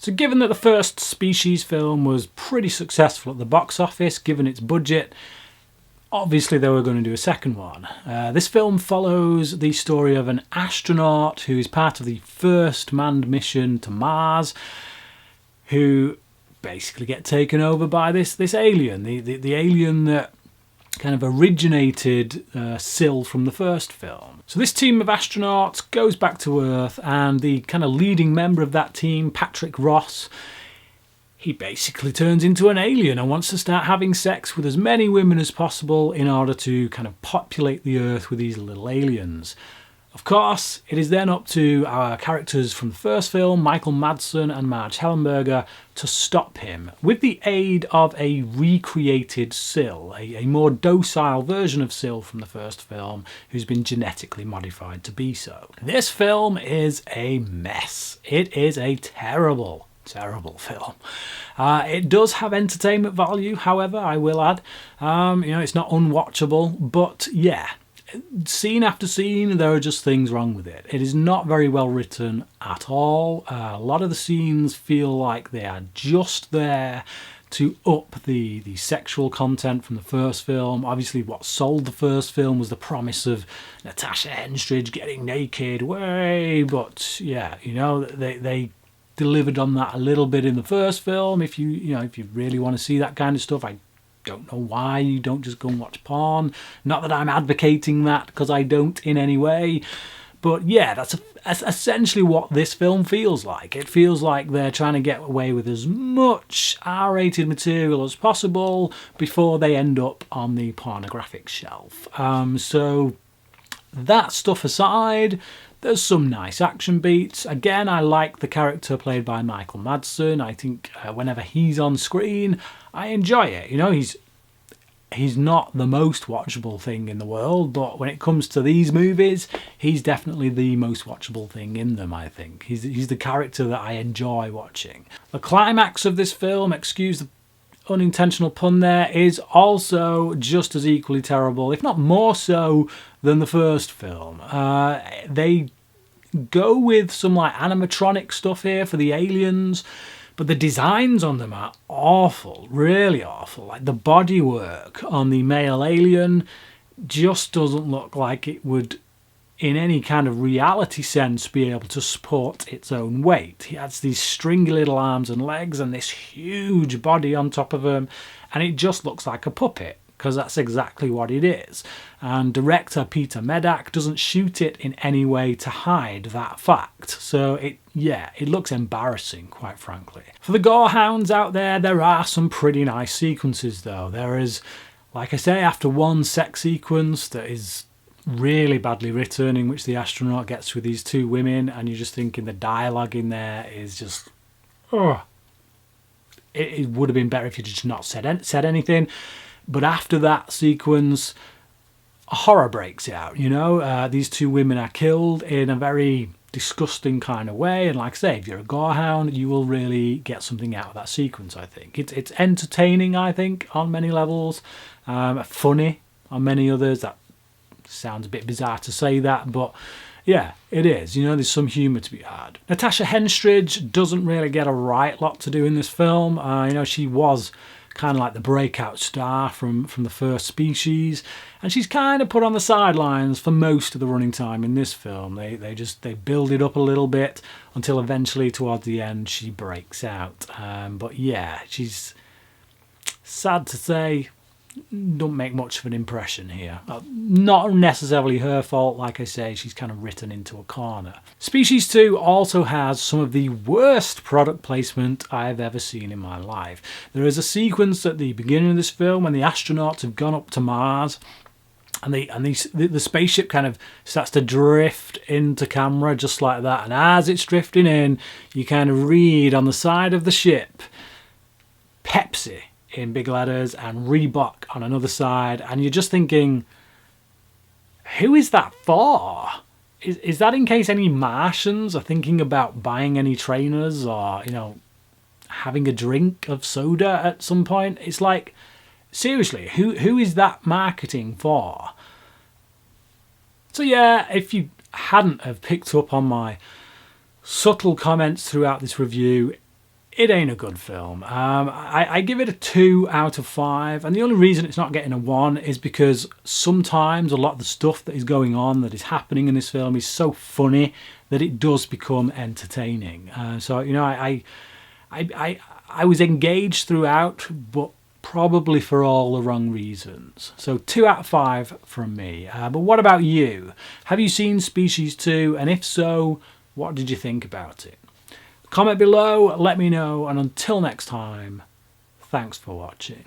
So given that the first Species film was pretty successful at the box office, given its budget, obviously they were going to do a second one. This film follows the story of an astronaut who is part of the first manned mission to Mars, who basically get taken over by this alien, the alien that kind of originated Syl from the first film. So this team of astronauts goes back to Earth, and the kind of leading member of that team, Patrick Ross, he basically turns into an alien and wants to start having sex with as many women as possible in order to kind of populate the Earth with these little aliens. Of course, it is then up to our characters from the first film, Michael Madsen and Marg Helgenberger, to stop him with the aid of a recreated Syl, a more docile version of Syl from the first film, who's been genetically modified to be so. This film is a mess. It is a terrible film. It does have entertainment value, however, I will add. It's not unwatchable, but yeah, scene after scene, there are just things wrong with it. It is not very well written at all. A lot of the scenes feel like they are just there to up the sexual content from the first film. Obviously, what sold the first film was the promise of Natasha Henstridge getting naked, but yeah, they delivered on that a little bit in the first film. If you really want to see that kind of stuff, I don't know why you don't just go and watch porn. Not that I'm advocating that, because I don't in any way. But yeah, that's essentially what this film feels like. It feels like they're trying to get away with as much R-rated material as possible before they end up on the pornographic shelf. So that stuff aside, there's some nice action beats. Again, I like the character played by Michael Madsen. I think whenever he's on screen, I enjoy it. He's not the most watchable thing in the world, but when it comes to these movies, he's definitely the most watchable thing in them, I think. He's the character that I enjoy watching. The climax of this film, excuse the unintentional pun there, is also just as equally terrible, if not more so, than the first film. They go with some like animatronic stuff here for the aliens, but the designs on them are awful, really awful. Like the bodywork on the male alien just doesn't look like it would, in any kind of reality sense, be able to support its own weight. He has these stringy little arms and legs and this huge body on top of him, and it just looks like a puppet, because that's exactly what it is. And director Peter Medak doesn't shoot it in any way to hide that fact. So it looks embarrassing, quite frankly. For the gore hounds out there are some pretty nice sequences though. There is, like I say, after one sex sequence that is really badly written, in which the astronaut gets with these two women, and you're just thinking the dialogue in there is just, it would have been better if you just not said anything. But after that sequence, a horror breaks out, These two women are killed in a very disgusting kind of way. And like I say, if you're a gorehound, you will really get something out of that sequence, I think. It's entertaining, I think, on many levels. Funny on many others. That sounds a bit bizarre to say that, but yeah, it is. There's some humour to be had. Natasha Henstridge doesn't really get a right lot to do in this film. She was kind of like the breakout star from the first Species, and she's kind of put on the sidelines for most of the running time in this film. They build it up a little bit until eventually towards the end she breaks out. But yeah, she's, sad to say, don't make much of an impression here. Not necessarily her fault, like I say, she's kind of written into a corner. Species 2 also has some of the worst product placement I've ever seen in my life. There is a sequence at the beginning of this film when the astronauts have gone up to Mars, and the spaceship kind of starts to drift into camera just like that, and as it's drifting in, you kind of read on the side of the ship, Pepsi in big letters and Reebok on another side, and you're just thinking, who is that for? Is that in case any Martians are thinking about buying any trainers or, having a drink of soda at some point? It's like, seriously, who is that marketing for? So yeah, if you hadn't have picked up on my subtle comments throughout this review, It ain't a good film. I give it a 2 out of 5, and the only reason it's not getting a 1 is because sometimes a lot of the stuff that is going on, that is happening in this film, is so funny that it does become entertaining. So you know, I was engaged throughout, but probably for all the wrong reasons. So 2 out of 5 from me. But what about you? Have you seen Species 2? And if so, what did you think about it? Comment below, let me know, and until next time, thanks for watching.